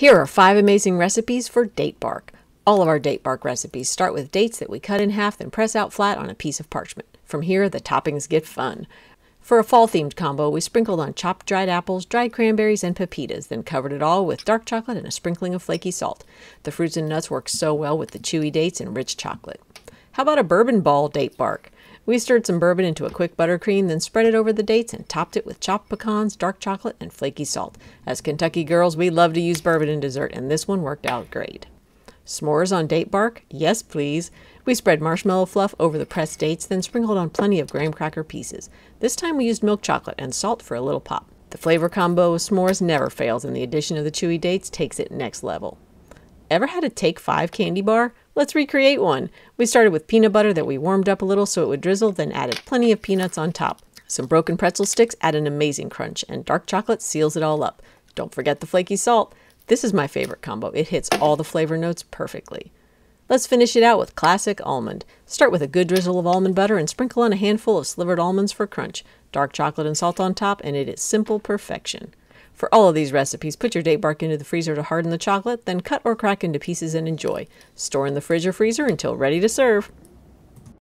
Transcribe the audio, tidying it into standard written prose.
Here are 5 amazing recipes for date bark. All of our date bark recipes start with dates that we cut in half then press out flat on a piece of parchment. From here, the toppings get fun. For a fall-themed combo, we sprinkled on chopped dried apples, dried cranberries, and pepitas, then covered it all with dark chocolate and a sprinkling of flaky salt. The fruits and nuts work so well with the chewy dates and rich chocolate. How about a Bourbon Ball date bark? We stirred some bourbon into a quick buttercream, then spread it over the dates and topped it with chopped pecans, dark chocolate, and flaky salt. As Kentucky girls, we love to use bourbon in dessert, and this one worked out great. S'mores on date bark? Yes, please. We spread marshmallow fluff over the pressed dates, then sprinkled on plenty of graham cracker pieces. This time we used milk chocolate and salt for a little pop. The flavor combo of s'mores never fails, and the addition of the chewy dates takes it next level. Ever had a Take5 Candy Bar? Let's recreate one. We started with peanut butter that we warmed up a little so it would drizzle, then added plenty of peanuts on top. Some broken pretzel sticks add an amazing crunch, and dark chocolate seals it all up. Don't forget the flaky salt. This is my favorite combo. It hits all the flavor notes perfectly. Let's finish it out with classic almond. Start with a good drizzle of almond butter and sprinkle on a handful of slivered almonds for crunch. Dark chocolate and salt on top, and it is simple perfection. For all of these recipes, put your date bark into the freezer to harden the chocolate, then cut or crack into pieces and enjoy. Store in the fridge or freezer until ready to serve.